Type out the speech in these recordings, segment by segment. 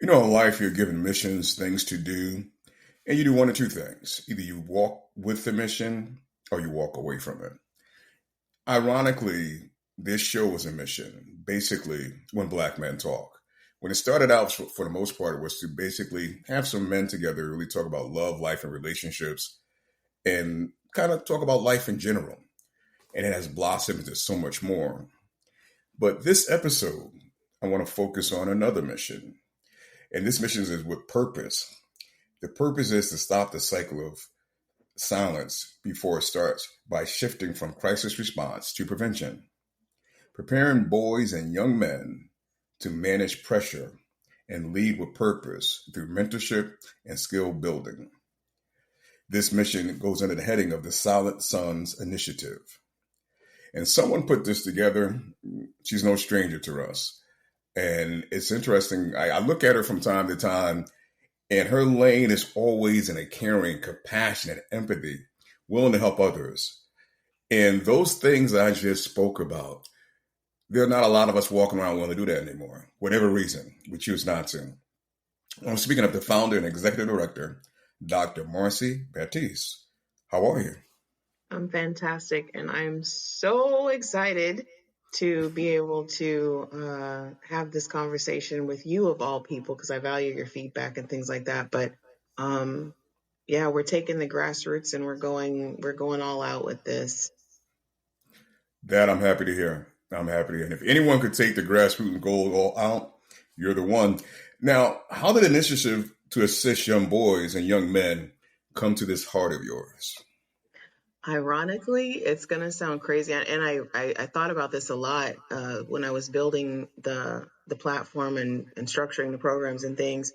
In life, you're given missions, things to do, and you do one or two things. Either you walk with the mission or you walk away from it. Ironically, this show was a mission, basically, when Black men talk. When it started out, for the most part, it was to basically have some men together, really talk about love, life, and relationships, and kind of talk about life in general. And it has blossomed into so much more. But this episode, I want to focus on another mission. And this mission is with purpose. The purpose is to stop the cycle of silence before it starts by shifting from crisis response to prevention, preparing boys and young men to manage pressure and lead with purpose through mentorship and skill building. This mission goes under the heading of the Silent Sons Initiative. And someone put this together. She's no stranger to us. And it's interesting. I look at her from time to time, and her lane is always in a caring, compassionate empathy, willing to help others. And those things I just spoke about, there are not a lot of us walking around willing to do that anymore. Whatever reason, we choose not to. I'm speaking of the founder and executive director, Dr. Marci Batiste. How are you? I'm fantastic, and I'm so excited to be able to have this conversation with you of all people because I value your feedback and things like that. But um, yeah, we're taking the grassroots and we're going all out with this. That I'm happy to hear. I'm happy to hear. And if anyone could take the grassroots and go all out, you're the one. Now, how did an initiative to assist young boys and young men come to this heart of yours? Ironically, it's going to sound crazy, and I thought about this a lot when I was building the platform and structuring the programs and things,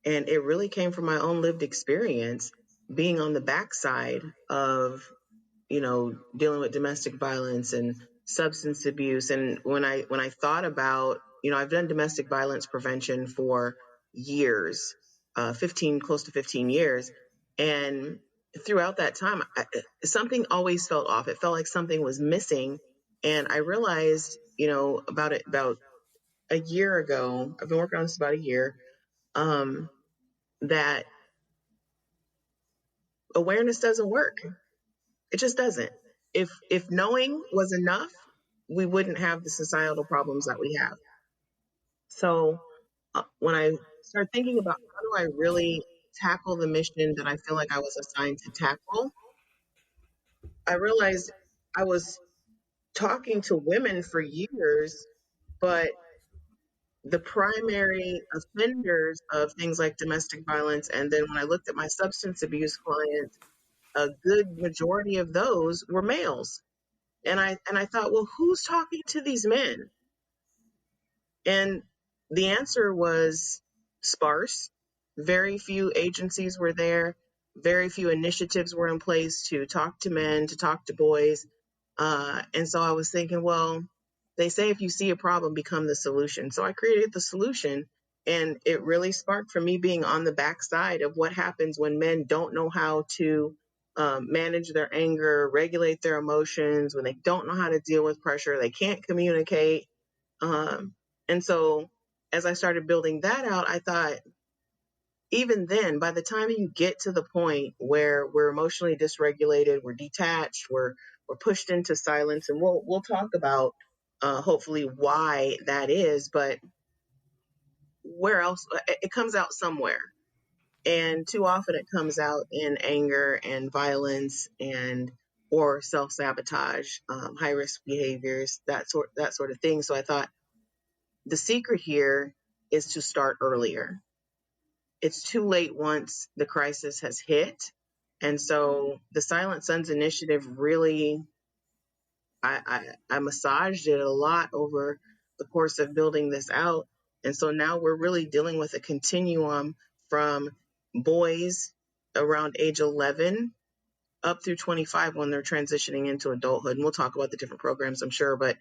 and it really came from my own lived experience being on the backside of dealing with domestic violence and substance abuse. And when I thought about, I've done domestic violence prevention for years, 15, close to 15 years. And throughout that time, something always felt off. It felt like something was missing. And I realized, about a year ago, I've been working on this about a year, um, that awareness doesn't work. It just doesn't. If knowing was enough, we wouldn't have the societal problems that we have. So when I start thinking about how do I really tackle the mission that I feel like I was assigned to tackle, I realized I was talking to women for years, but the primary offenders of things like domestic violence, and then when I looked at my substance abuse clients, a good majority of those were males. And I thought, well, who's talking to these men? And the answer was sparse. Very few agencies were there. Very few initiatives were in place to talk to men, to talk to boys. And so I was thinking, well, they say if you see a problem, become the solution. So I created the solution. And it really sparked from me being on the backside of what happens when men don't know how to manage their anger, regulate their emotions, when they don't know how to deal with pressure, they can't communicate. And so as I started building that out, I thought, even then, by the time you get to the point where we're emotionally dysregulated, we're detached, we're pushed into silence, and we'll talk about hopefully why that is, but where else it comes out somewhere. And too often it comes out in anger and violence and or self-sabotage, high risk behaviors, that sort of thing. So I thought the secret here is to start earlier. It's too late once the crisis has hit. And so the Silent Sons initiative really, I massaged it a lot over the course of building this out. And so now we're really dealing with a continuum from boys around age 11 up through 25 when they're transitioning into adulthood. And we'll talk about the different programs, I'm sure, but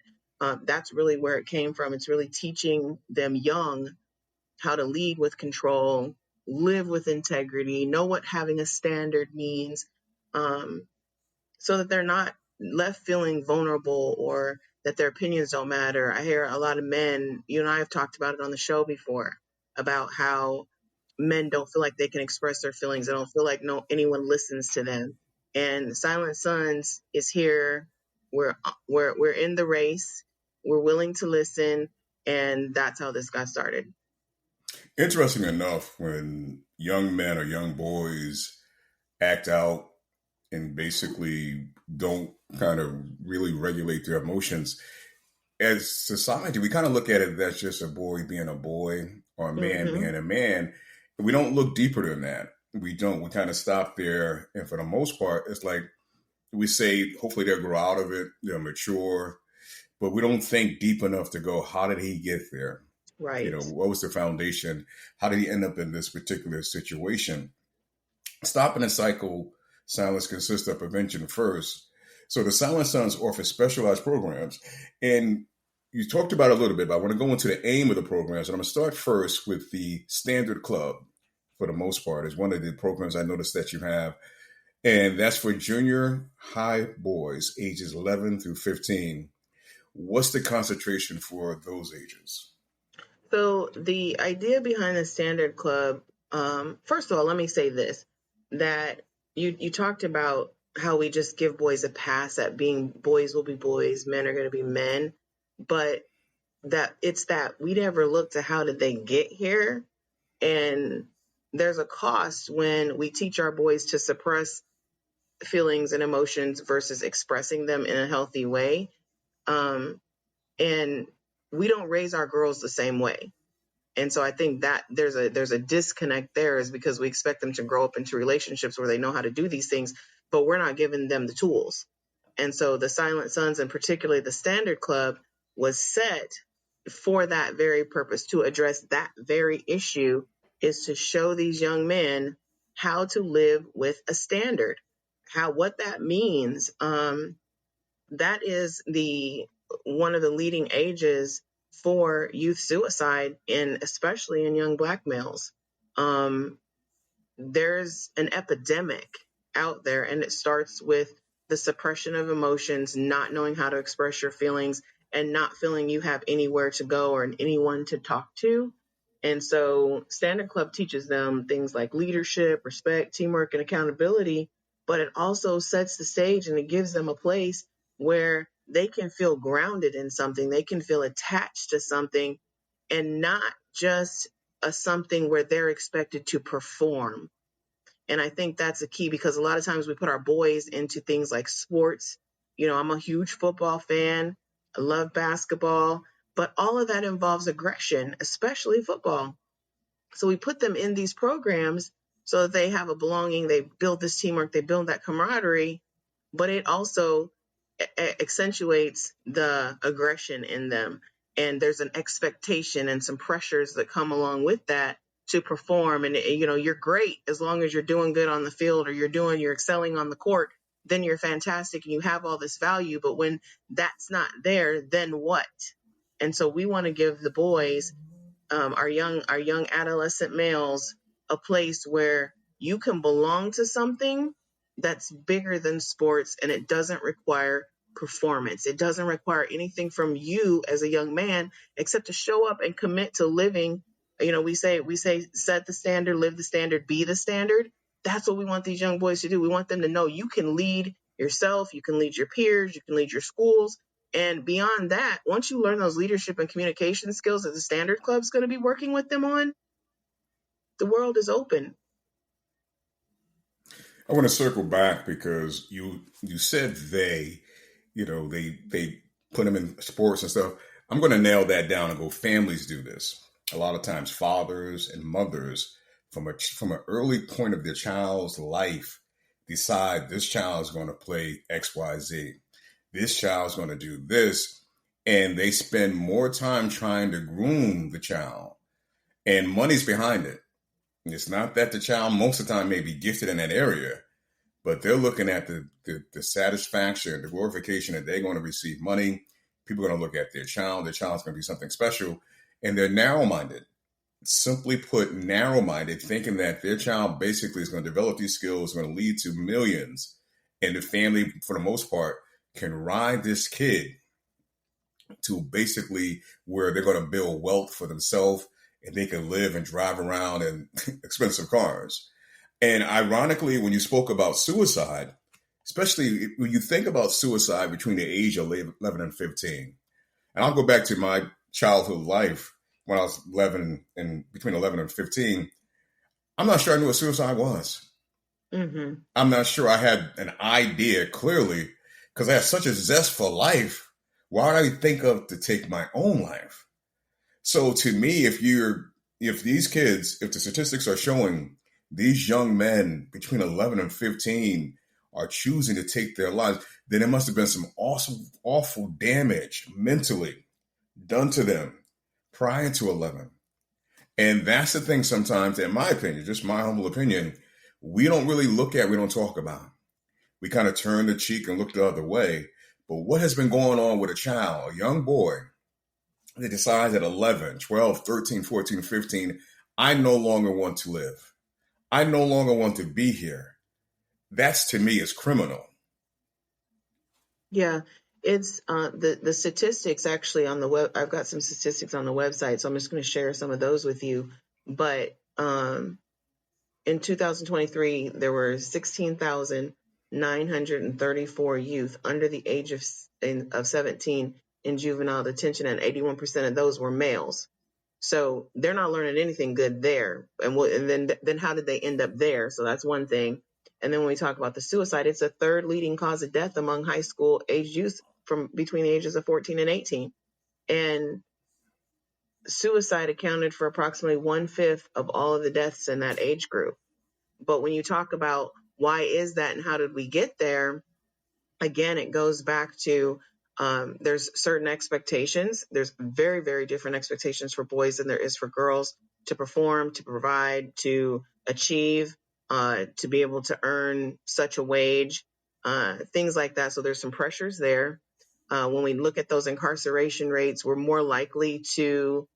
that's really where it came from. It's really teaching them young how to lead with control, live with integrity, know what having a standard means, um, so that they're not left feeling vulnerable or that their opinions don't matter. I hear a lot of men, you and I have talked about it on the show before. about how men don't feel like they can express their feelings. They don't feel like anyone listens to them. And Silent Sons is here. We're in the race. We're willing to listen, and that's how this got started. Interesting enough, when young men or young boys act out and basically don't kind of really regulate their emotions, as society, we kind of look at it that's just a boy being a boy or a man Mm-hmm. being a man. We don't look deeper than that. We don't. We kind of stop there. And for the most part, it's like we say, hopefully they'll grow out of it, they'll mature, but we don't think deep enough to go, how did he get there? You know, Right. what was the foundation? How did he end up in this particular situation? Stopping the cycle silence consists of prevention first. So the Silent Sons offer specialized programs. And you talked about it a little bit, but I want to go into the aim of the programs. And I'm going to start first with the Standard Club, for the most part, is one of the programs I noticed that you have. And that's for junior high boys, ages 11 through 15. What's the concentration for those ages? So the idea behind the Standard Club, first of all, let me say this: that you talked about how we just give boys a pass at being boys will be boys, men are going to be men, but that it's that we never look to how did they get here, and there's a cost when we teach our boys to suppress feelings and emotions versus expressing them in a healthy way, and we don't raise our girls the same way. And so I think that there's a disconnect there, is because we expect them to grow up into relationships where they know how to do these things, but we're not giving them the tools. And so the Silent Sons, and particularly the Standard Club, was set for that very purpose, to address that very issue, is to show these young men how to live with a standard, how what that means. That is the one of the leading ages for youth suicide, and especially in young Black males. Um, there's an epidemic out there, and it starts with the suppression of emotions, not knowing how to express your feelings, and not feeling you have anywhere to go or anyone to talk to. And so Standard Club teaches them things like leadership, respect, teamwork, and accountability, but it also sets the stage and it gives them a place where they can feel grounded in something, they can feel attached to something, and not just a something where they're expected to perform. And I think that's a key, because a lot of times we put our boys into things like sports. You know, I'm a huge football fan. I love basketball, but all of that involves aggression, especially football. So we put them in these programs so that they have a belonging, they build this teamwork, they build that camaraderie, but it also accentuates the aggression in them. And there's an expectation and some pressures that come along with that to perform. And, you know, you're great as long as you're doing good on the field, or you're excelling on the court, then you're fantastic and you have all this value. But when that's not there, then what? And so we want to give the boys, our young adolescent males, a place where you can belong to something that's bigger than sports, and it doesn't require performance. It doesn't require anything from you as a young man except to show up and commit to living. You know, we say set the standard, live the standard, be the standard. That's what we want these young boys to do. We want them to know you can lead yourself, you can lead your peers, you can lead your schools, and beyond that, once you learn those leadership and communication skills that the Standard Club's going to be working with them on, the world is open. I want to circle back because you said they put them in sports and stuff. I'm going to nail that down and go. Families do this a lot of times. Fathers and mothers, from an early point of their child's life, decide this child is going to play XYZ. This child's going to do this, and they spend more time trying to groom the child, and money's behind it. It's not that the child most of the time may be gifted in that area, but they're looking at the satisfaction, the glorification that they're going to receive money. People are going to look at their child. Their child's going to be something special. And they're narrow minded. Simply put, narrow minded, thinking that their child basically is going to develop these skills, going to lead to millions. And the family, for the most part, can ride this kid to basically where they're going to build wealth for themselves and they can live and drive around in expensive cars. And ironically, when you spoke about suicide, especially when you think about suicide between the age of 11 and 15, and I'll go back to my childhood life when I was 11 and between 11 and 15, I'm not sure I knew what suicide was. Mm-hmm. I'm not sure I had an idea clearly because I had such a zest for life. Why would I think of to take my own life? So to me, if these kids, if the statistics are showing these young men between 11 and 15 are choosing to take their lives, then there must have been some awesome, awful damage mentally done to them prior to 11. And that's the thing sometimes, in my opinion, just my humble opinion, we don't really look at, we don't talk about. We kind of turn the cheek and look the other way. But what has been going on with a child, a young boy, that decides at 11, 12, 13, 14, 15, I no longer want to live. I no longer want to be here. That's to me is criminal. Yeah, it's the statistics actually on the web. I've got some statistics on the website, so I'm just going to share some of those with you. But in 2023, there were 16,934 youth under the age of 17 in juvenile detention, and 81% of those were males. So they're not learning anything good there. And then how did they end up there? So that's one thing. And then when we talk about the suicide, it's a third leading cause of death among high school age youth from between the ages of 14 and 18. And suicide accounted for approximately 1/5 of all of the deaths in that age group. But when you talk about why is that and how did we get there, again, it goes back to there's certain expectations. There's very, very different expectations for boys than there is for girls to perform, to provide, to achieve, to be able to earn such a wage, things like that. So there's some pressures there. When we look at those incarceration rates, we're more likely to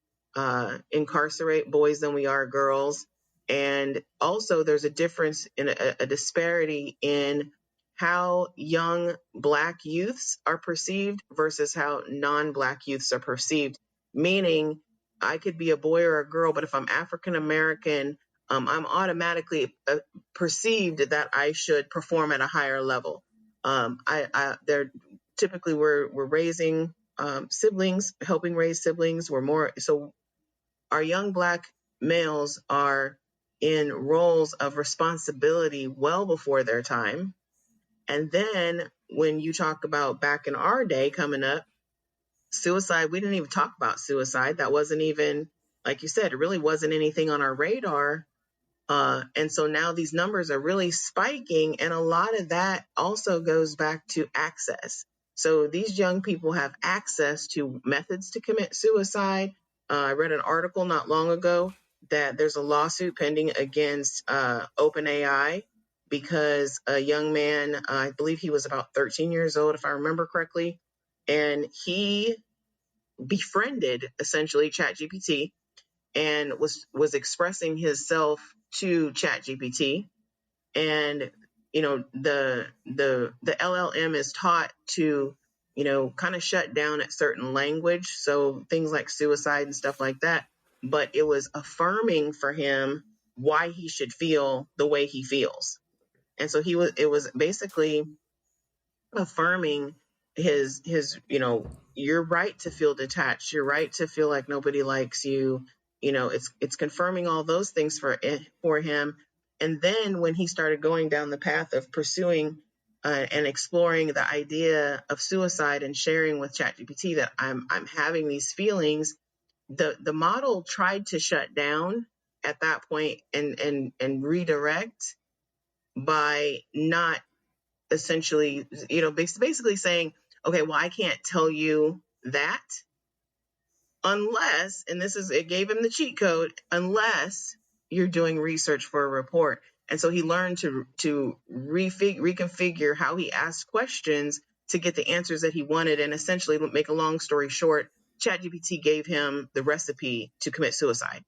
incarcerate boys than we are girls. And also, there's a difference in a disparity in how young Black youths are perceived versus how non-Black youths are perceived. Meaning, I could be a boy or a girl, but if I'm African American, I'm automatically perceived that I should perform at a higher level. They're typically we're raising siblings, helping raise siblings. We're more so our young Black males are in roles of responsibility well before their time. And then when you talk about back in our day coming up, suicide, we didn't even talk about suicide. That wasn't even, like you said, it really wasn't anything on our radar. And so now these numbers are really spiking. And a lot of that also goes back to access. So these young people have access to methods to commit suicide. I read an article not long ago that there's a lawsuit pending against OpenAI because a young man, I believe he was about 13 years old, if I remember correctly, and he befriended essentially ChatGPT and was expressing himself to ChatGPT. And the LLM is taught to kind of shut down at certain language, so things like suicide and stuff like that. But it was affirming for him why he should feel the way he feels. And so it was basically affirming his you're right to feel detached, you're right to feel like nobody likes you. It's confirming all those things for him. And then when he started going down the path of pursuing and exploring the idea of suicide and sharing with ChatGPT that I'm having these feelings, the model tried to shut down at that point and redirect by not essentially, basically saying, okay, well, I can't tell you that unless, and it gave him the cheat code, unless you're doing research for a report. And so he learned to reconfigure how he asked questions to get the answers that he wanted. And essentially, make a long story short, ChatGPT gave him the recipe to commit suicide.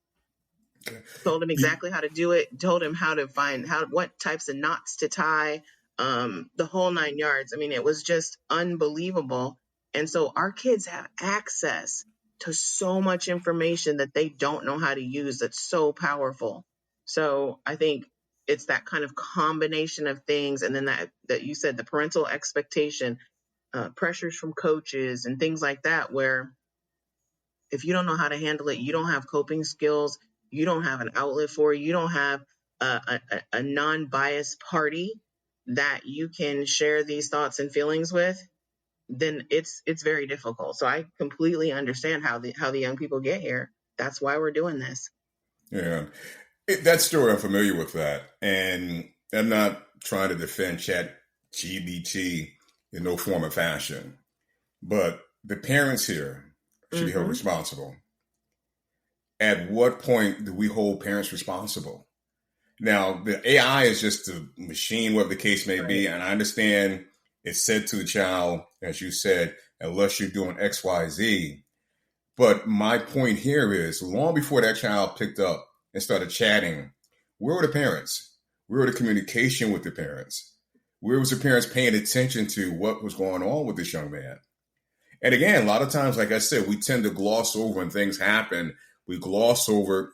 Told him exactly how to do it, told him how to find what types of knots to tie, the whole 9 yards. I mean, it was just unbelievable. And so our kids have access to so much information that they don't know how to use that's so powerful. So I think it's that kind of combination of things, and then that you said, the parental expectation, pressures from coaches and things like that, where if you don't know how to handle it, you don't have coping skills, you don't have an outlet for it, you don't have a non-biased party that you can share these thoughts and feelings with, then it's very difficult. So I completely understand how the young people get here. That's why we're doing this. Yeah. That story, I'm familiar with that. And I'm not trying to defend Chat GBT in no form or fashion. But the parents here should be held Mm-hmm. responsible. At what point do we hold parents responsible? Now, the AI is just a machine, whatever the case may be. Right. And I understand it's said to the child, as you said, unless you're doing X, Y, Z. But my point here is long before that child picked up and started chatting, where were the parents? Where were the communication with the parents? Where was the parents paying attention to what was going on with this young man? And again, a lot of times, like I said, we tend to gloss over when things happen. We gloss over.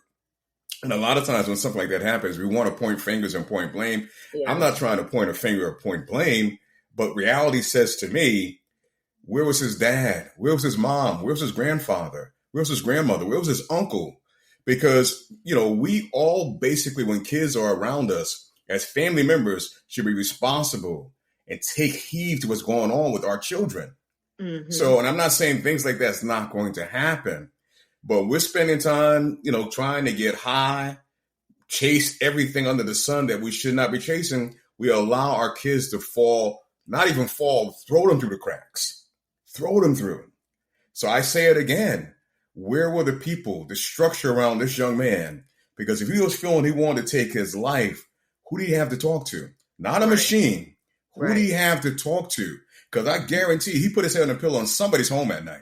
And a lot of times when something like that happens, we want to point fingers and point blame. I'm Yeah. not trying to point a finger or point blame, but reality says to me, where was his dad? Where was his mom? Where was his grandfather? Where was his grandmother? Where was his uncle? Because, we all basically, when kids are around us as family members, should be responsible and take heed to what's going on with our children. Mm-hmm. So, and I'm not saying things like that's not going to happen, but we're spending time, trying to get high, chase everything under the sun that we should not be chasing. We allow our kids to fall, not even fall, throw them through the cracks, throw them through. So I say it again. Where were the people, the structure around this young man? Because if he was feeling he wanted to take his life, who do you have to talk to? Not a Right. machine. Who do Right. you have to talk to? Because I guarantee he put his head on a pillow in somebody's home at night.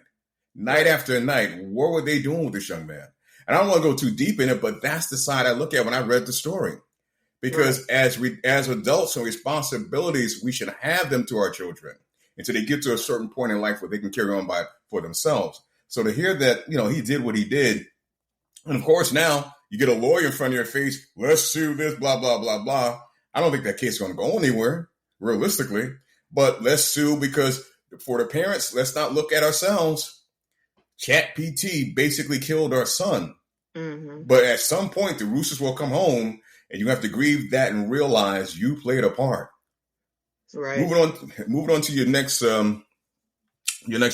Night Right. after night. What were they doing with this young man? And I don't want to go too deep in it, but that's the side I look at when I read the story. Because as adults and responsibilities, we should have them to our children until they get to a certain point in life where they can carry on by for themselves. So to hear that, he did what he did, and of course now you get a lawyer in front of your face, let's sue this, blah, blah, blah, blah. I don't think that case is going to go anywhere, realistically. But let's sue because for the parents, let's not look at ourselves. Chat PT basically killed our son. Mm-hmm. But at some point, the roosters will come home, and you have to grieve that and realize you played a part. Right. Moving on to your next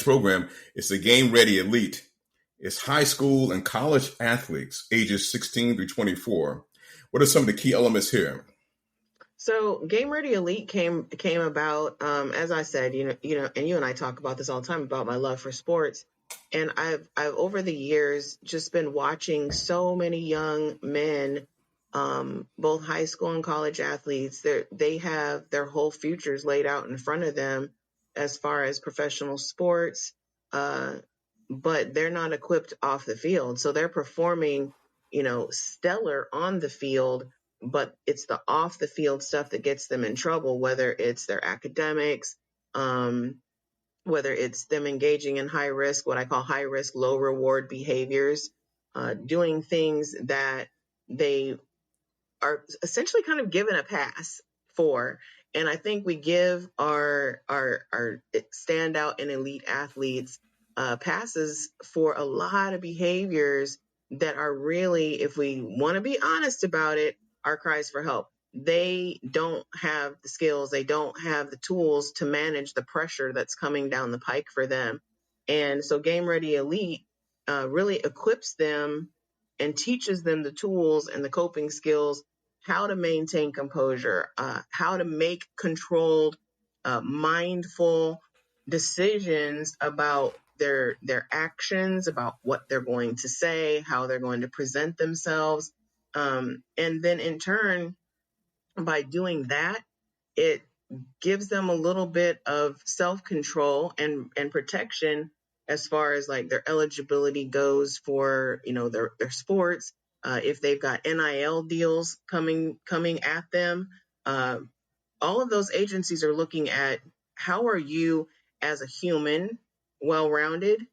program. It's the Game Ready Elite. It's high school and college athletes ages 16 through 24. What are some of the key elements here? So Game Ready Elite came about, as I said, and you and I talk about this all the time about my love for sports. And I've over the years just been watching so many young men, both high school and college athletes. They have their whole futures laid out in front of them as far as professional sports, uh, but they're not equipped off the field. So they're performing, stellar on the field, but it's the off the field stuff that gets them in trouble, whether it's their academics, whether it's them engaging in high risk, what I call high risk, low reward behaviors, doing things that they are essentially kind of given a pass for. And I think we give our standout and elite athletes passes for a lot of behaviors that are really, if we want to be honest about it, are cries for help. They don't have the skills, they don't have the tools to manage the pressure that's coming down the pike for them. And so Game Ready Elite really equips them and teaches them the tools and the coping skills, how to maintain composure, how to make controlled, mindful decisions about their actions, about what they're going to say, how they're going to present themselves, and then in turn, by doing that, it gives them a little bit of self-control and protection as far as like their eligibility goes for their sports, if they've got NIL deals coming at them. uh, all of those agencies are looking at how are you as a human well-rounded,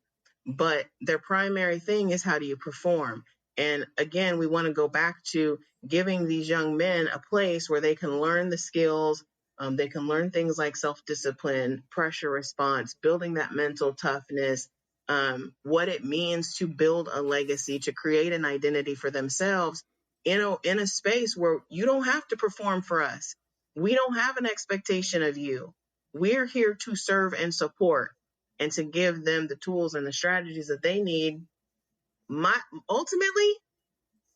but their primary thing is, how do you perform? And again, we want to go back to giving these young men a place where they can learn the skills. They can learn things like self-discipline, pressure response, building that mental toughness, what it means to build a legacy, to create an identity for themselves in a space where you don't have to perform for us. We don't have an expectation of you. We're here to serve and support, and to give them the tools and the strategies that they need. Ultimately,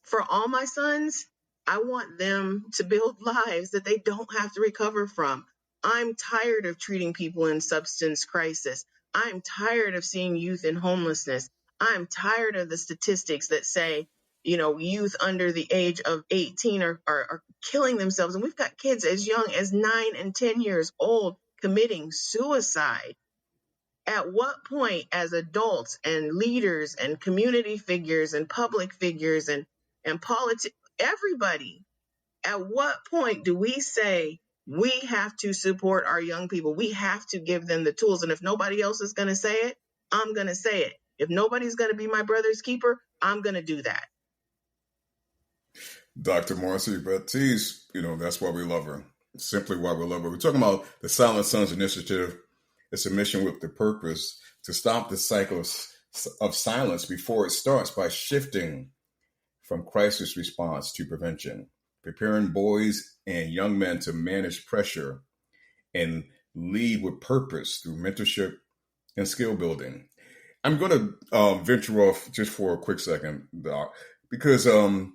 for all my sons, I want them to build lives that they don't have to recover from. I'm tired of treating people in substance crisis. I'm tired of seeing youth in homelessness. I'm tired of the statistics that say, youth under the age of 18 are killing themselves. And we've got kids as young as 9 and 10 years old committing suicide. At what point, as adults and leaders and community figures and public figures and everybody, at what point do we say we have to support our young people? We have to give them the tools. And if nobody else is going to say it, I'm going to say it. If nobody's going to be my brother's keeper, I'm going to do that. Dr. Marci Batiste, that's why we love her. Simply why we love her. We're talking about the Silent Sons Initiative. It's a mission with the purpose to stop the cycle of silence before it starts by shifting from crisis response to prevention, preparing boys and young men to manage pressure and lead with purpose through mentorship and skill building. I'm going to venture off just for a quick second, Doc, because and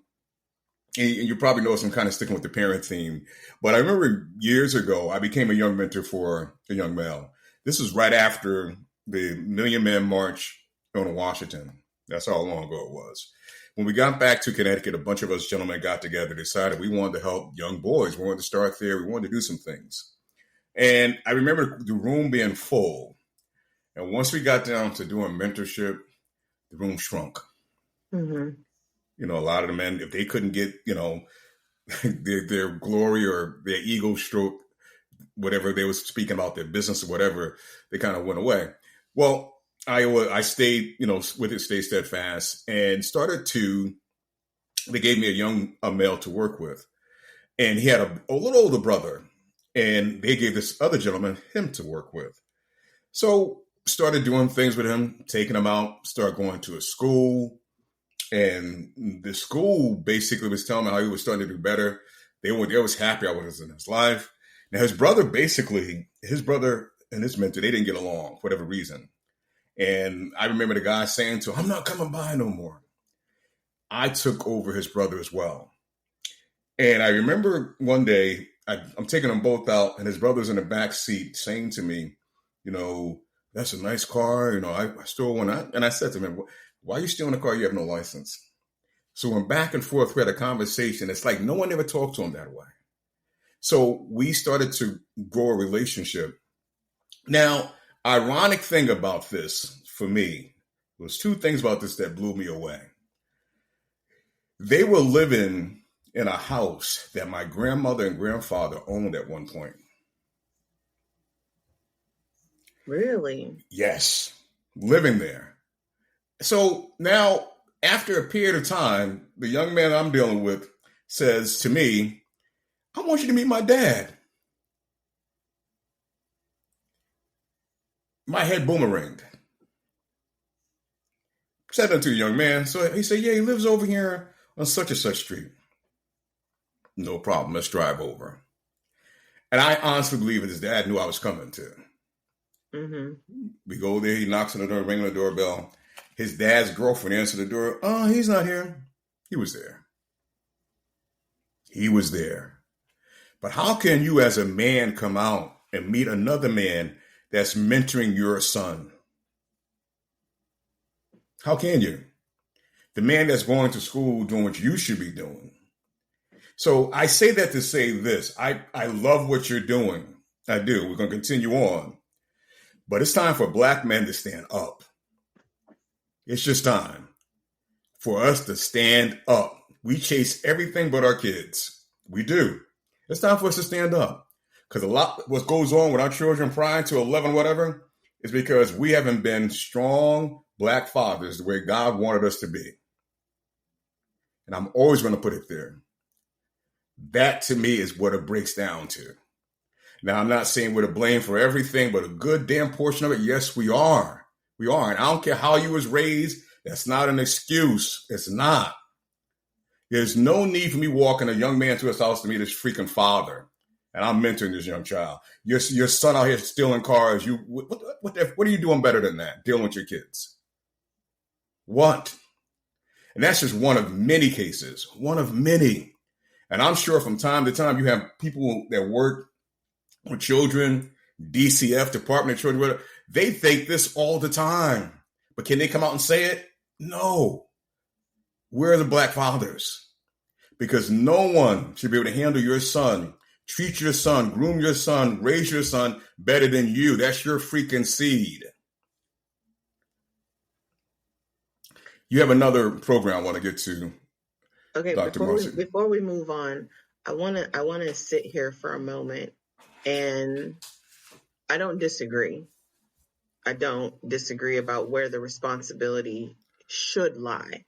you probably know I'm kind of sticking with the parent theme, but I remember years ago, I became a young mentor for a young male. This was right after the Million Man March on Washington. That's how long ago it was. When we got back to Connecticut, a bunch of us gentlemen got together, decided we wanted to help young boys. We wanted to start there. We wanted to do some things. And I remember the room being full. And once we got down to doing mentorship, the room shrunk. Mm-hmm. A lot of the men, if they couldn't get, their glory or their ego stroke, whatever they was speaking about, their business or whatever, they kind of went away. Well, I stayed, with it, stayed steadfast, and they gave me a male to work with. And he had a little older brother, and they gave this other gentleman him to work with. So started doing things with him, taking him out, started going to a school. And the school basically was telling me how he was starting to do better. They was happy I was in his life. Now, his brother and his mentor, they didn't get along for whatever reason. And I remember the guy saying to him, "I'm not coming by no more." I took over his brother as well. And I remember one day, I'm taking them both out, and his brother's in the back seat saying to me, "That's a nice car. I stole one." And I said to him, "Why are you stealing a car? You have no license." So we went back and forth. We had a conversation. It's like no one ever talked to him that way. So we started to grow a relationship. Now, ironic thing about this for me was two things about this that blew me away. They were living in a house that my grandmother and grandfather owned at one point. Really? Yes, living there. So now, after a period of time, the young man I'm dealing with says to me, "I want you to meet my dad." My head boomeranged. Said that to the young man. So he said, "Yeah, he lives over here on such and such street." No problem. Let's drive over. And I honestly believe that his dad knew I was coming too. Mm-hmm. We go there. He knocks on the door, ringing the doorbell. His dad's girlfriend answered the door. "Oh, he's not here." He was there. He was there. But how can you as a man come out and meet another man that's mentoring your son? How can you? The man that's going to school doing what you should be doing. So I say that to say this. I love what you're doing. I do. We're going to continue on. But it's time for Black men to stand up. It's just time for us to stand up. We chase everything but our kids. We do. It's time for us to stand up. Because a lot what goes on with our children prior to 11, whatever, is because we haven't been strong black fathers the way God wanted us to be. And I'm always going to put it there. That to me is what it breaks down to. Now, I'm not saying we're to blame for everything, but a good damn portion of it, yes, we are. We are. And I don't care how you was raised. That's not an excuse. It's not. There's no need for me walking a young man to his house to meet his freaking father. And I'm mentoring this young child. Your son out here stealing cars. What are you doing better than that? Dealing with your kids. What? And that's just one of many cases. One of many. And I'm sure from time to time you have people that work with children, DCF, Department of Children, whatever. They think this all the time. But can they come out and say it? No. Where are the black fathers? Because no one should be able to handle your son, treat your son, groom your son, raise your son better than you. That's your freaking seed. You have another program I want to get to. Okay, before we move on, I wanna sit here for a moment, and I don't disagree. I don't disagree about where the responsibility should lie.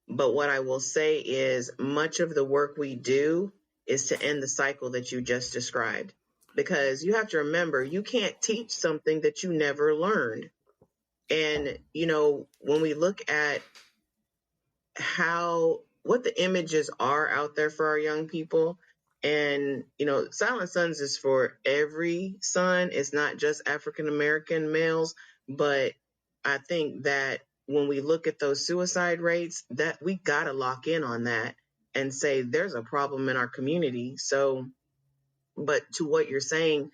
But what I will say is much of the work we do is to end the cycle that you just described. Because you have to remember, you can't teach something that you never learned. And, when we look at what the images are out there for our young people, and, Silent Sons is for every son. It's not just African American males, but I think that when we look at those suicide rates, that we got to lock in on that and say there's a problem in our community. So, but to what you're saying,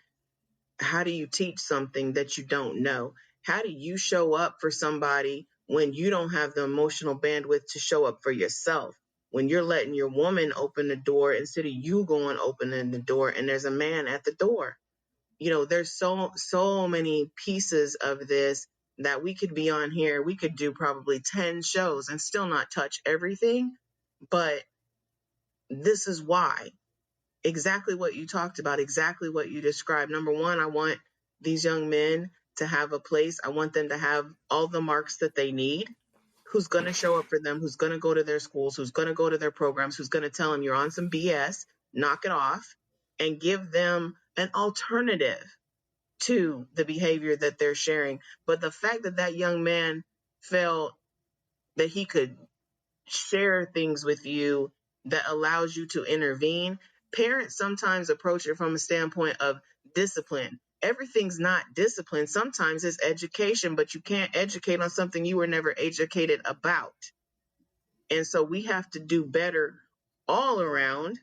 how do you teach something that you don't know? How do you show up for somebody when you don't have the emotional bandwidth to show up for yourself? When you're letting your woman open the door instead of you going opening the door and there's a man at the door. There's so many pieces of this that we could be on here. We could do probably 10 shows and still not touch everything. But this is why. Exactly what you talked about, exactly what you described. Number one, I want these young men to have a place. I want them to have all the marks that they need. Who's going to show up for them? Who's going to go to their schools? Who's going to go to their programs? Who's going to tell them you're on some BS, knock it off, and give them an alternative to the behavior that they're sharing. But the fact that that young man felt that he could share things with you that allows you to intervene. Parents sometimes approach it from a standpoint of discipline. Everything's not discipline. Sometimes it's education, but you can't educate on something you were never educated about. And so we have to do better all around,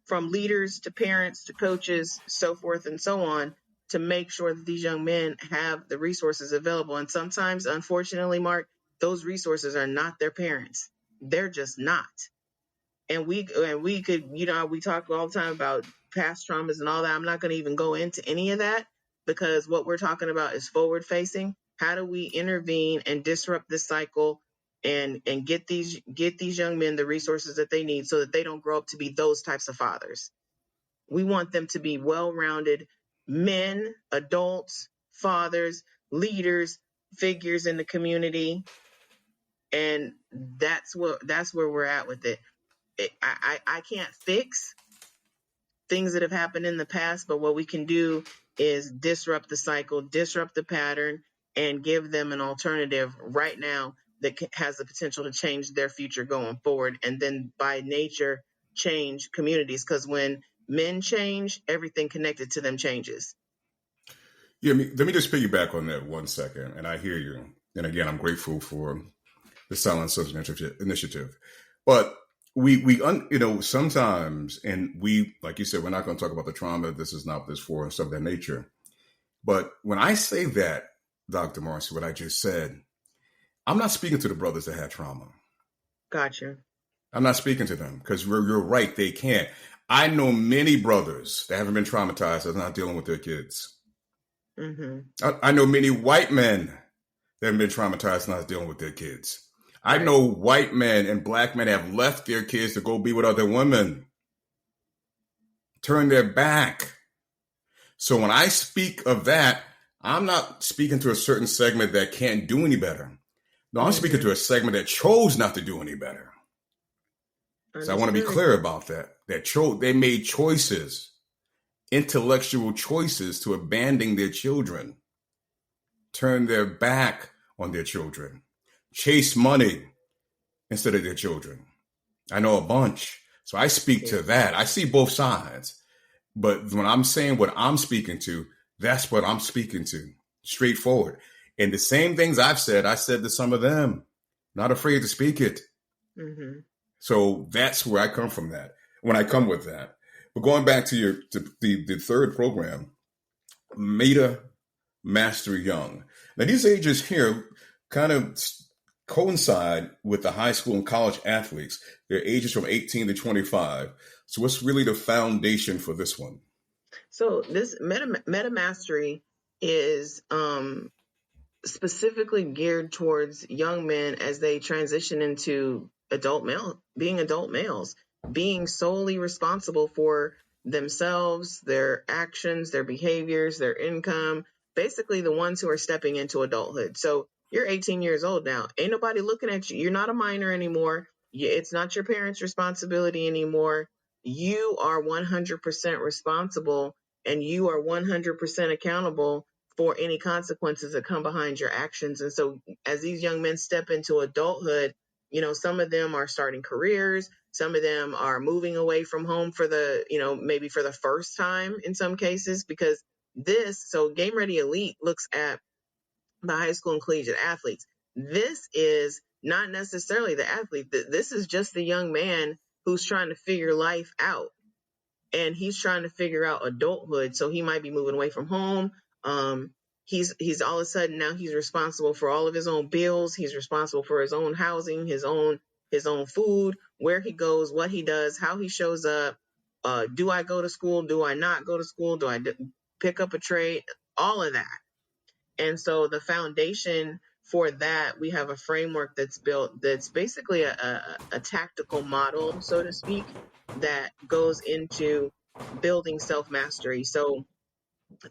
from leaders to parents to coaches, so forth and so on, to make sure that these young men have the resources available. And sometimes, unfortunately, Mark, those resources are not their parents. They're just not. And we could, we talk all the time about past traumas and all that. I'm not going to even go into any of that, because what we're talking about is forward facing. How do we intervene and disrupt this cycle and get these young men the resources that they need so that they don't grow up to be those types of fathers? We want them to be well-rounded men, adults, fathers, leaders, figures in the community. And that's where we're at with it. I can't fix things that have happened in the past, but what we can do is disrupt the cycle, disrupt the pattern, and give them an alternative right now that has the potential to change their future going forward. And then by nature, change communities, because when men change, everything connected to them changes. Yeah, let me just piggyback on that 1 second. And I hear you. And again, I'm grateful for the Silent Sons Initiative. But we sometimes, and we, like you said, we're not going to talk about the trauma. This is not this for, and stuff of that nature. But when I say that, Dr. Marci, what I just said, I'm not speaking to the brothers that had trauma. Gotcha. I'm not speaking to them, because you're right, they can't. I know many brothers that haven't been traumatized that's not dealing with their kids. Mm-hmm. I know many white men that have been traumatized not dealing with their kids. I know white men and black men have left their kids to go be with other women, turn their back. So when I speak of that, I'm not speaking to a certain segment that can't do any better. No, I'm speaking Mm-hmm. to a segment that chose not to do any better. So I want to be Understood. clear about that. They made choices, intellectual choices to abandon their children, turn their back on their children, chase money instead of their children. I know a bunch. So I speak Yeah. to that. I see both sides. But when I'm saying what I'm speaking to, that's what I'm speaking to. Straightforward. And the same things I said to some of them. Not afraid to speak it. Mm-hmm. So that's where I come from that. When I come with that. But going back to the third program, Meta Master Young. Now these ages here kind of coincide with the high school and college athletes. Their ages from 18 to 25. So what's really the foundation for this one? So this meta mastery is specifically geared towards young men as they transition into being adult males, being solely responsible for themselves, their actions, their behaviors, their income, basically the ones who are stepping into adulthood. So you're 18 years old now. Ain't nobody looking at you. You're not a minor anymore. It's not your parents' responsibility anymore. You are 100% responsible and you are 100% accountable for any consequences that come behind your actions. And so as these young men step into adulthood, some of them are starting careers, some of them are moving away from home for maybe for the first time in some cases, because so Game Ready Elite looks at the high school and collegiate athletes. This is not necessarily the athlete. This is just the young man who's trying to figure life out, and he's trying to figure out adulthood. So he might be moving away from home. Um, he's all of a sudden now he's responsible for all of his own bills. He's responsible for his own housing, his own food, where he goes, what he does, how he shows up. Do I go to school? Do I not go to school? Do I pick up a trade? All of that. And so the foundation for that, we have a framework that's built that's basically a tactical model, so to speak, that goes into building self mastery. So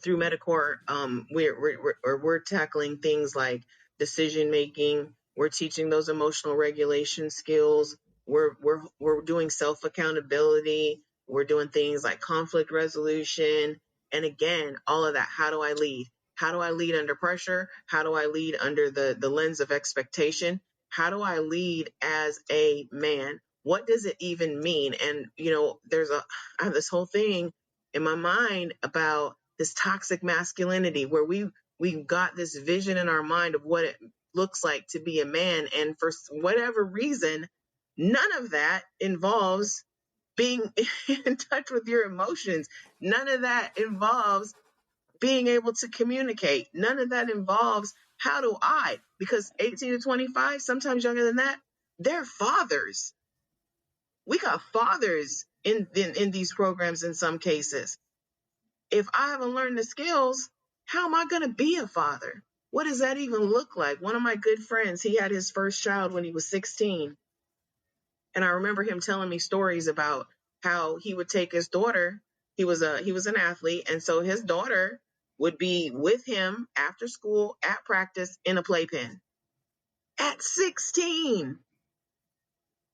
through Metacore, we're tackling things like decision making. We're teaching those emotional regulation skills. We're doing self accountability. We're doing things like conflict resolution. And again, all of that. How do I lead? How do I lead under pressure? How do I lead under the lens of expectation? How do I lead as a man? What does it even mean? And I have this whole thing in my mind about this toxic masculinity where we've got this vision in our mind of what it looks like to be a man, and for whatever reason none of that involves being in touch with your emotions. None of that involves being able to communicate. None of that involves how do I, because 18 to 25, sometimes younger than that, they're fathers. We got fathers in these programs in some cases. If I haven't learned the skills, how am I going to be a father? What does that even look like? One of my good friends, he had his first child when he was 16. And I remember him telling me stories about how he would take his daughter. He was an athlete. And so his daughter would be with him after school at practice in a playpen at 16.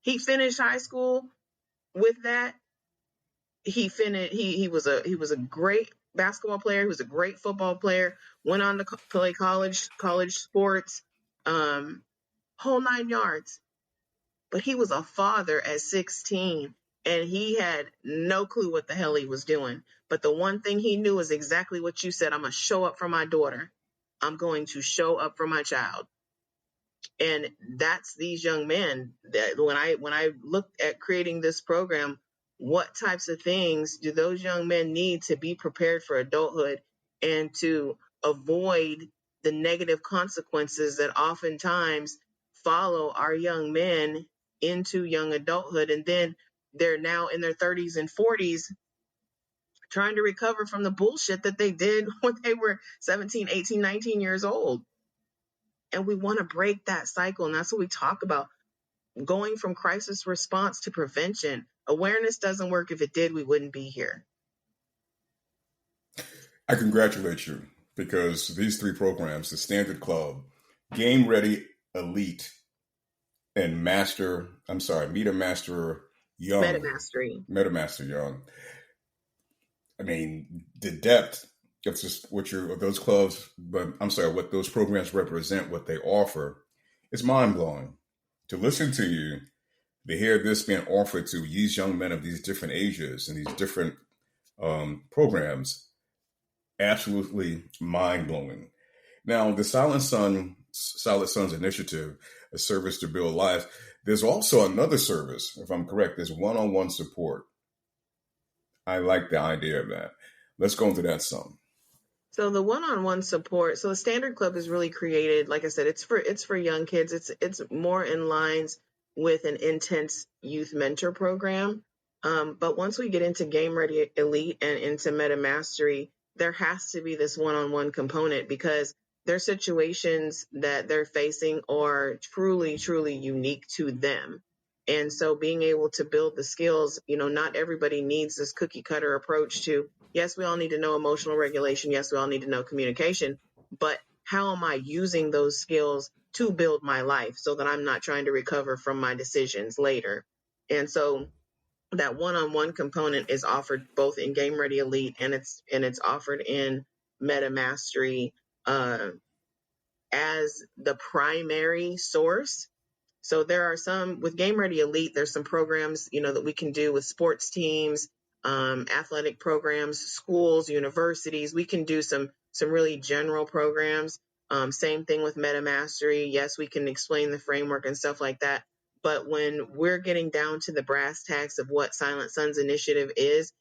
He finished high school with that. He was a great basketball player. He was a great football player. Went on to play college sports, whole 9 yards. But he was a father at 16, and he had no clue what the hell he was doing. But the one thing he knew is exactly what you said. I'm gonna show up for my daughter. I'm going to show up for my child. And that's these young men that when I looked at creating this program, what types of things do those young men need to be prepared for adulthood and to avoid the negative consequences that oftentimes follow our young men into young adulthood? And then they're now in their 30s and 40s trying to recover from the bullshit that they did when they were 17, 18, 19 years old. And we want to break that cycle. And that's what we talk about, going from crisis response to prevention. Awareness doesn't work. If it did, we wouldn't be here. I congratulate you because these three programs, the Standard Club, Game Ready Elite, and Meter Master Young, MetaMastery. MetaMaster Young. I mean, the depth of just what those clubs, but I'm sorry, what those programs represent, what they offer, is mind blowing. To listen to you, to hear this being offered to these young men of these different ages and these different programs, absolutely mind blowing. Now, the Silent Sons Initiative, a service to build lives. There's also another service, if I'm correct. There's one-on-one support. I like the idea of that. Let's go into that some. So the one-on-one support, so the Standard Club is really created, like I said, it's for young kids. It's more in lines with an intense youth mentor program. But once we get into Game Ready Elite and into Meta Mastery, there has to be this one-on-one component because their situations that they're facing are truly, truly unique to them. And so being able to build the skills, not everybody needs this cookie cutter approach to, yes, we all need to know emotional regulation. Yes, we all need to know communication. But how am I using those skills to build my life so that I'm not trying to recover from my decisions later? And so that one-on-one component is offered both in Game Ready Elite and it's offered in Meta Mastery as the primary source. So there are some with Game Ready Elite, there's some programs, that we can do with sports teams, athletic programs, schools, universities. We can do some really general programs. Same thing with Meta Mastery. Yes, we can explain the framework and stuff like that. But when we're getting down to the brass tacks of what Silent Sons Initiative is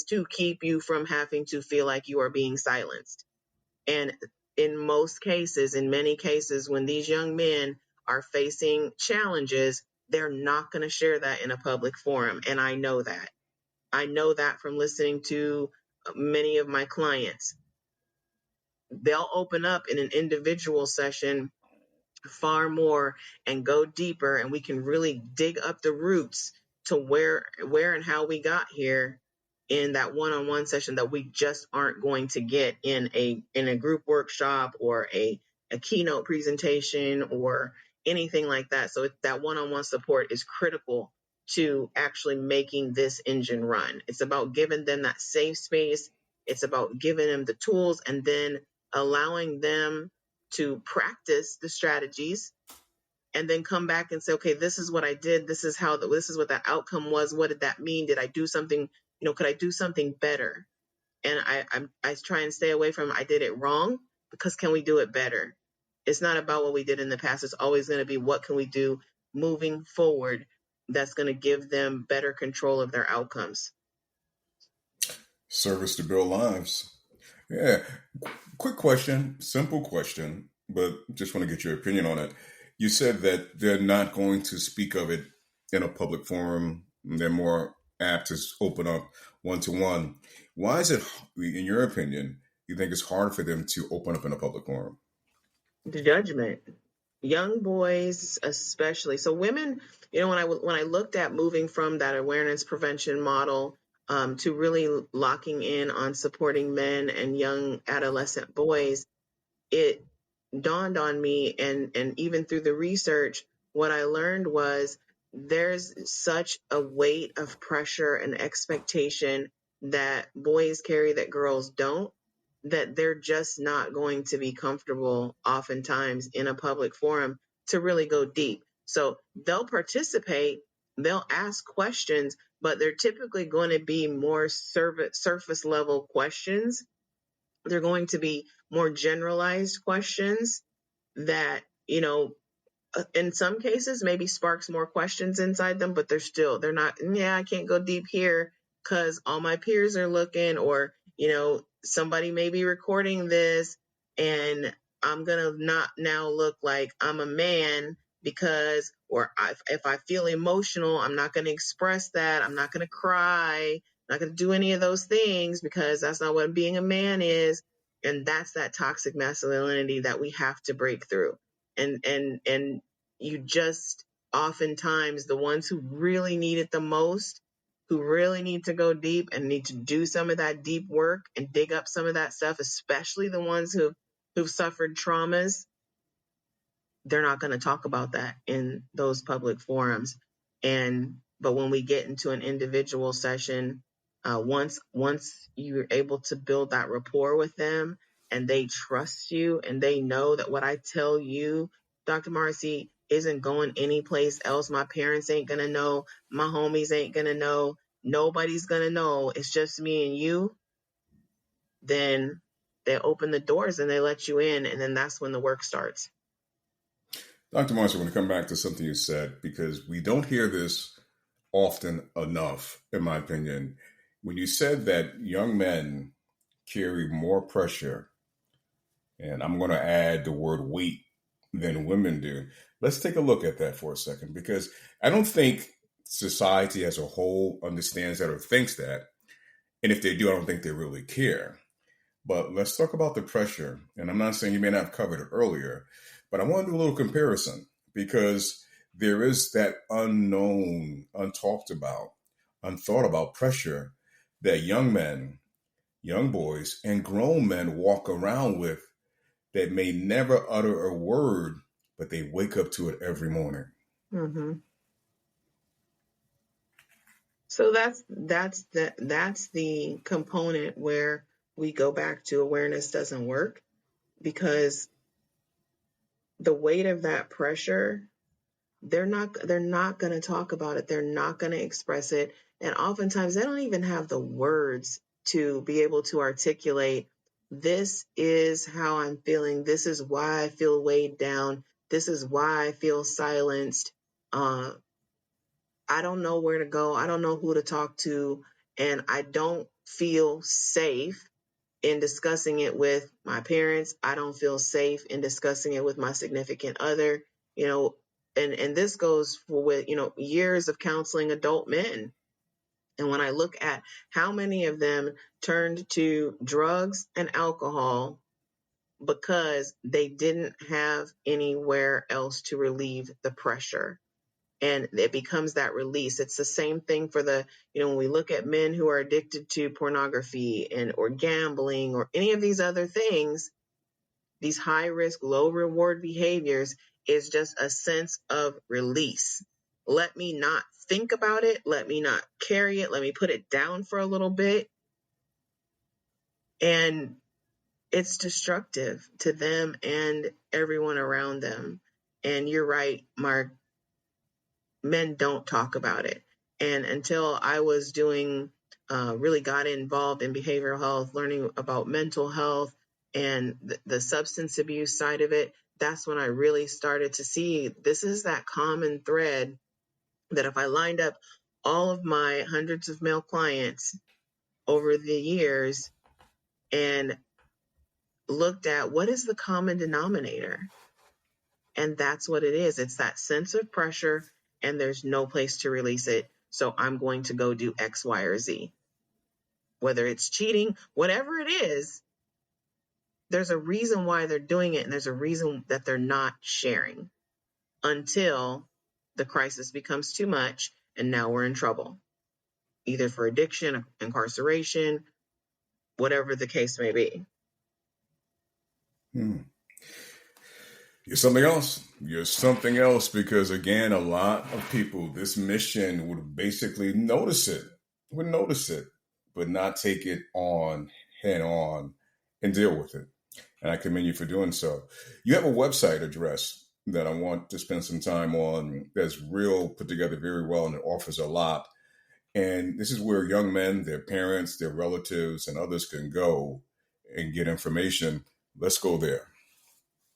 to keep you from having to feel like you are being silenced. And in many cases, when these young men are facing challenges, they're not going to share that in a public forum. And I know that. I know that from listening to many of my clients. They'll open up in an individual session far more and go deeper, and we can really dig up the roots to where and how we got here in that one-on-one session that we just aren't going to get in a group workshop or a keynote presentation or anything like that. So that one-on-one support is critical to actually making this engine run. It's about giving them that safe space. It's about giving them the tools and then allowing them to practice the strategies and then come back and say, okay, this is what I did. This is what that outcome was. What did that mean? Did I do something? Could I do something better? And I try and stay away from I did it wrong, because can we do it better? It's not about what we did in the past. It's always going to be what can we do moving forward that's going to give them better control of their outcomes. Service to build lives. Yeah. Quick question, simple question, but just want to get your opinion on it. You said that they're not going to speak of it in a public forum. They're more apt to open up one to one. Why is it, in your opinion, you think it's hard for them to open up in a public forum? Judgment. Young boys especially. So women, when I looked at moving from that awareness prevention model to really locking in on supporting men and young adolescent boys, it dawned on me, and even through the research, what I learned was there's such a weight of pressure and expectation that boys carry that girls don't, that they're just not going to be comfortable oftentimes in a public forum to really go deep. So they'll participate, they'll ask questions, but they're typically going to be more surface level questions. They're going to be more generalized questions that, in some cases maybe sparks more questions inside them, but they're not, yeah, I can't go deep here because all my peers are looking, or, somebody may be recording this and I'm going to not now look like I'm a man because, or if I feel emotional, I'm not going to express that. I'm not going to cry. I'm not going to do any of those things because that's not what being a man is. And that's that toxic masculinity that we have to break through. And you just, oftentimes the ones who really need it the most who really need to go deep and need to do some of that deep work and dig up some of that stuff, especially the ones who've suffered traumas, they're not going to talk about that in those public forums. But when we get into an individual session, once you're able to build that rapport with them and they trust you and they know that what I tell you, Dr. Marcy, isn't going anyplace else. My parents ain't going to know. My homies ain't going to know. Nobody's going to know. It's just me and you. Then they open the doors and they let you in. And then that's when the work starts. Dr. Marcy, I want to come back to something you said, because we don't hear this often enough, in my opinion. When you said that young men carry more pressure, and I'm going to add the word weight, than women do, let's take a look at that for a second, because I don't think society as a whole understands that or thinks that. And if they do, I don't think they really care. But let's talk about the pressure. And I'm not saying you may not have covered it earlier, but I want to do a little comparison, because there is that unknown, untalked about, unthought about pressure that young men, young boys, and grown men walk around with, that may never utter a word, but they wake up to it every morning. Mm-hmm. So that's the component where we go back to awareness doesn't work, because the weight of that pressure, they're not going to talk about it. They're not going to express it. And oftentimes they don't even have the words to be able to articulate, this is how I'm feeling. This is why I feel weighed down. This is why I feel silenced. I don't know where to go. I don't know who to talk to. And I don't feel safe in discussing it with my parents. I don't feel safe in discussing it with my significant other, and this goes for with, years of counseling adult men. And when I look at how many of them turned to drugs and alcohol because they didn't have anywhere else to relieve the pressure, and it becomes that release. It's the same thing for when we look at men who are addicted to pornography or gambling or any of these other things, these high risk, low reward behaviors is just a sense of release. Let me not think about it. Let me not carry it. Let me put it down for a little bit. And it's destructive to them and everyone around them. And you're right, Mark, men don't talk about it. And until I was really got involved in behavioral health, learning about mental health and the substance abuse side of it, that's when I really started to see this is that common thread that if I lined up all of my hundreds of male clients over the years and looked at what is the common denominator, and that's what it is. It's that sense of pressure and there's no place to release it. So I'm going to go do X, Y, or Z. Whether it's cheating, whatever it is, there's a reason why they're doing it, and there's a reason that they're not sharing until the crisis becomes too much and now we're in trouble, either for addiction, incarceration, whatever the case may be. You're something else. You're something else, because again, a lot of people, this mission would basically would notice it, but not take it on head on and deal with it. And I commend you for doing so. You have a website address that I want to spend some time on that's real put together very well, and it offers a lot. And this is where young men, their parents, their relatives, and others can go and get information. Let's go there.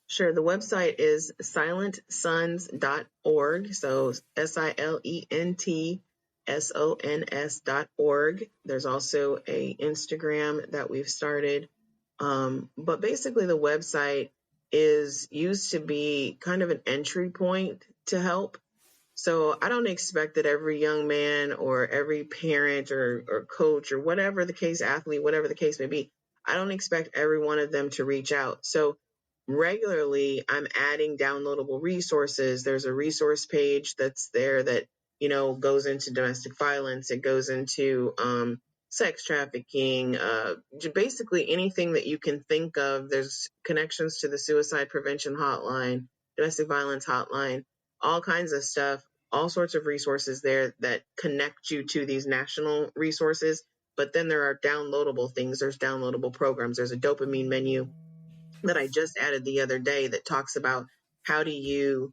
Sure. The website is silentsons.org. So SILENTSONS.org. There's also a Instagram that we've started. But basically the website is used to be kind of an entry point to help. So I don't expect that every young man or every parent or coach or whatever the case, athlete, whatever the case may be, I don't expect every one of them to reach out. So regularly I'm adding downloadable resources. There's a resource page that's there that, goes into domestic violence. It goes into sex trafficking, basically anything that you can think of. There's connections to the suicide prevention hotline, domestic violence hotline, all kinds of stuff, all sorts of resources there that connect you to these national resources. But then there are downloadable things. There's downloadable programs. There's a dopamine menu that I just added the other day that talks about how do you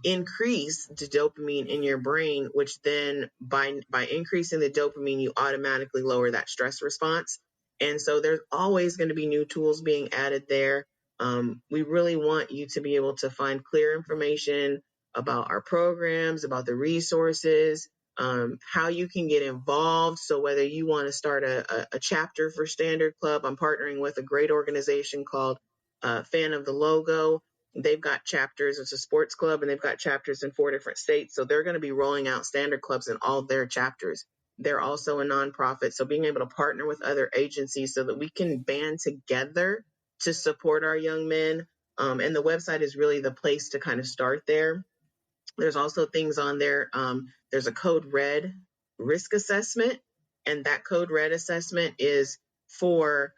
increase the dopamine in your brain, which then by increasing the dopamine, you automatically lower that stress response. And so there's always going to be new tools being added there. We really want you to be able to find clear information about our programs, about the resources, how you can get involved. So whether you want to start a chapter for Standard Club, I'm partnering with a great organization called Fan of the Logo. They've got chapters. It's a sports club, and they've got chapters in 4 different states. So they're going to be rolling out Standard Clubs in all of their chapters. They're also a nonprofit. So being able to partner with other agencies so that we can band together to support our young men. And the website is really the place to kind of start there. There's also things on there. There's a code red risk assessment, and that code red assessment is for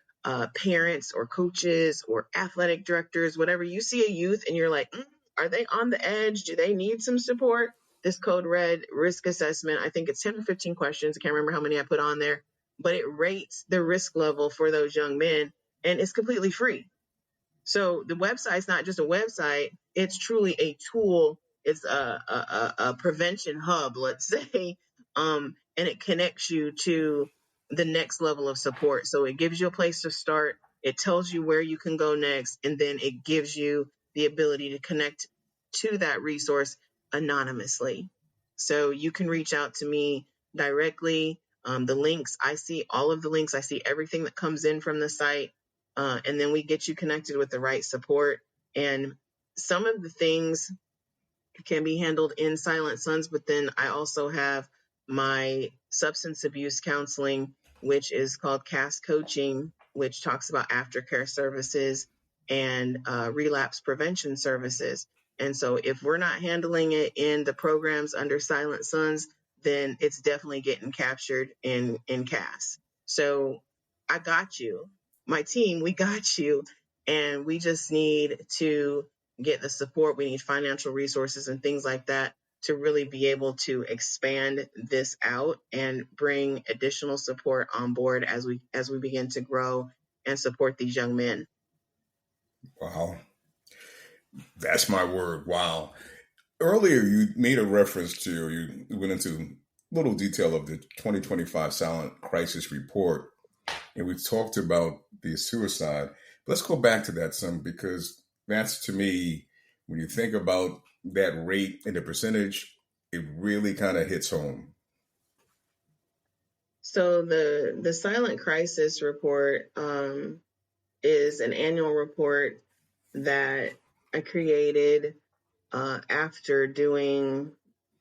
parents or coaches or athletic directors, whatever. You see a youth and you're like, are they on the edge? Do they need some support? This code red risk assessment, I think it's 10 or 15 questions. I can't remember how many I put on there, but it rates the risk level for those young men, and it's completely free. So the website's not just a website, it's truly a tool. It's a prevention hub, let's say, and it connects you to the next level of support. So it gives you a place to start. It tells you where you can go next, and then it gives you the ability to connect to that resource anonymously. So you can reach out to me directly. The links, I see all of the links. I see everything that comes in from the site. And then we get you connected with the right support. And some of the things can be handled in Silent Sons, but then I also have my substance abuse counseling, which is called CAS Coaching, which talks about aftercare services and relapse prevention services. And so if we're not handling it in the programs under Silent Sons, then it's definitely getting captured in CAS. So I got you. My team, we got you. And we just need to get the support. We need financial resources and things like that to really be able to expand this out and bring additional support on board as we begin to grow and support these young men. Wow. That's my word. Wow. Earlier, you made a reference to, you went into little detail of the 2025 Silent Crisis Report, and we talked about the suicide. Let's go back to that some, because that's, to me, when you think about that rate and the percentage, it really kind of hits home. So the Silent Crisis Report is an annual report that I created after doing,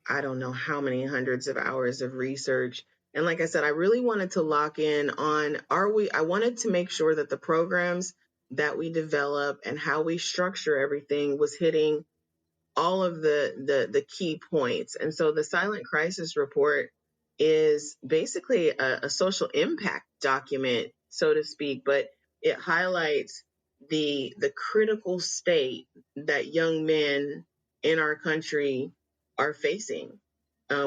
I don't know how many hundreds of hours of research. And like I said, I really wanted to lock in on, I wanted to make sure that the programs that we develop and how we structure everything was hitting all of the key points. And so the Silent Crisis Report is basically a social impact document, so to speak, but it highlights the critical state that young men in our country are facing.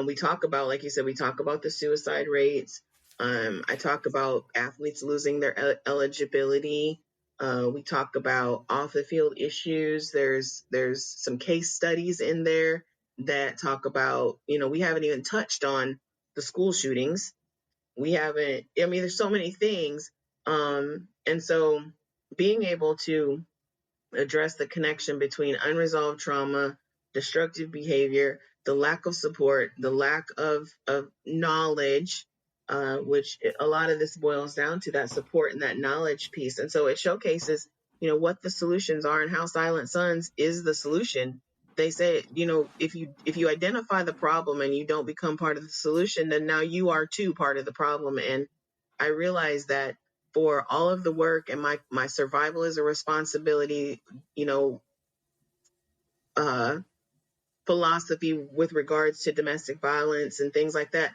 We talk about, like you said, we talk about the suicide rates. I talk about athletes losing their eligibility. We talk about off the field issues. There's some case studies in there that talk about, we haven't even touched on the school shootings. We haven't, I mean, there's so many things. And so being able to address the connection between unresolved trauma, destructive behavior, the lack of support, the lack of knowledge, which a lot of this boils down to that support and that knowledge piece. And so it showcases, what the solutions are and how Silent Sons is the solution. They say, if you identify the problem and you don't become part of the solution, then now you are too part of the problem. And I realize that for all of the work and my survival is a responsibility, you know, uh, philosophy with regards to domestic violence and things like that.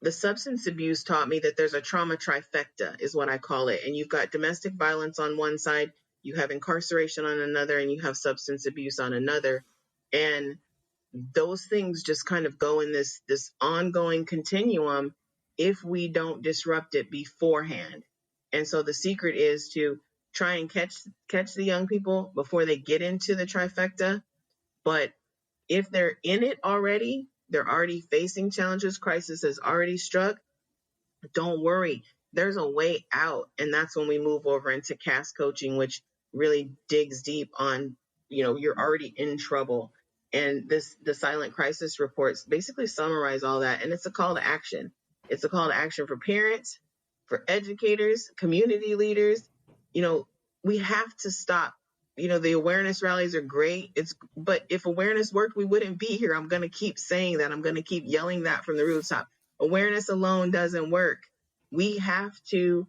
The substance abuse taught me that there's a trauma trifecta, is what I call it. And you've got domestic violence on one side, you have incarceration on another, and you have substance abuse on another. And those things just kind of go in this ongoing continuum if we don't disrupt it beforehand. And so the secret is to try and catch the young people before they get into the trifecta. But if they're in it already, they're already facing challenges, crisis has already struck, don't worry, there's a way out. And that's when we move over into cast coaching, which really digs deep on, you're already in trouble. And the silent crisis reports basically summarize all that. And it's a call to action. It's a call to action for parents, for educators, community leaders. We have to stop. The awareness rallies are great. But if awareness worked, we wouldn't be here. I'm going to keep saying that. I'm going to keep yelling that from the rooftop. Awareness alone doesn't work. We have to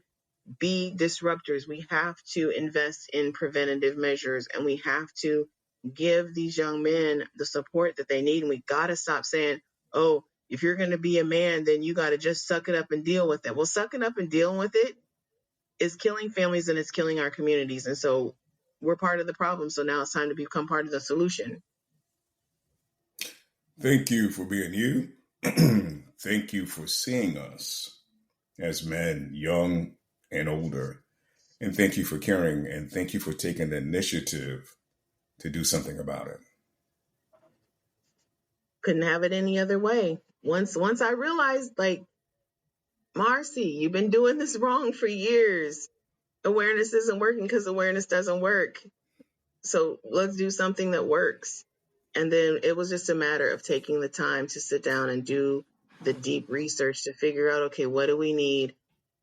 be disruptors. We have to invest in preventative measures, and we have to give these young men the support that they need. And we got to stop saying, oh, if you're going to be a man, then you got to just suck it up and deal with it. Well, sucking up and dealing with it is killing families and it's killing our communities. And so we're part of the problem. So now it's time to become part of the solution. Thank you for being you. Thank you for seeing us as men, young and older. And thank you for caring, and thank you for taking the initiative to do something about it. Couldn't have it any other way. Once I realized, like, Marci, you've been doing this wrong for years. Awareness isn't working because awareness doesn't work. So let's do something that works. And then it was just a matter of taking the time to sit down and do the deep research to figure out, okay, what do we need?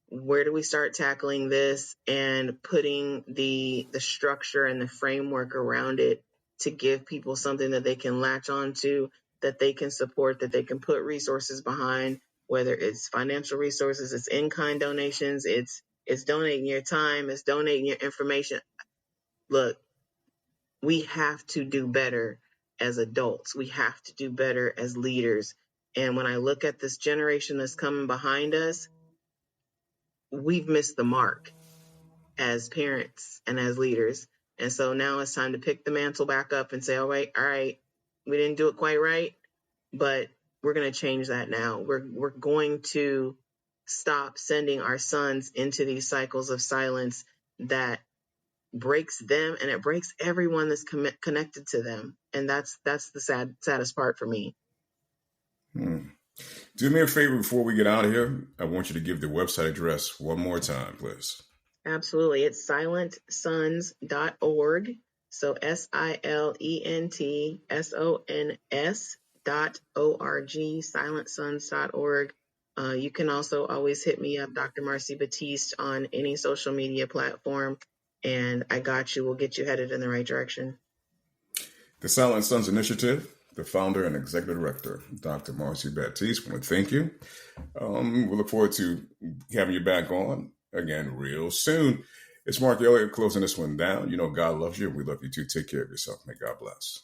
Where do we start tackling this, and putting the structure and the framework around it to give people something that they can latch on to, that they can support, that they can put resources behind, whether it's financial resources, it's in-kind donations, it's donating your time, it's donating your information. Look, we have to do better as adults. We have to do better as leaders. And when I look at this generation that's coming behind us, we've missed the mark as parents and as leaders. And so now it's time to pick the mantle back up and say, all right, we didn't do it quite right, but we're going to change that now. We're going to stop sending our sons into these cycles of silence that breaks them and it breaks everyone that's connected to them. And that's the saddest part for me. Do me a favor before we get out of here. I want you to give the website address one more time, please. Absolutely. It's silentsons.org. So silentsons.org, silentsons.org. You can also always hit me up, Dr. Marci Batiste, on any social media platform, and I got you. We'll get you headed in the right direction. The Silent Sons Initiative, the founder and executive director, Dr. Marci Batiste. I want to thank you. We look forward to having you back on again real soon. It's Mark Elliott closing this one down. You know God loves you. We love you too. Take care of yourself. May God bless.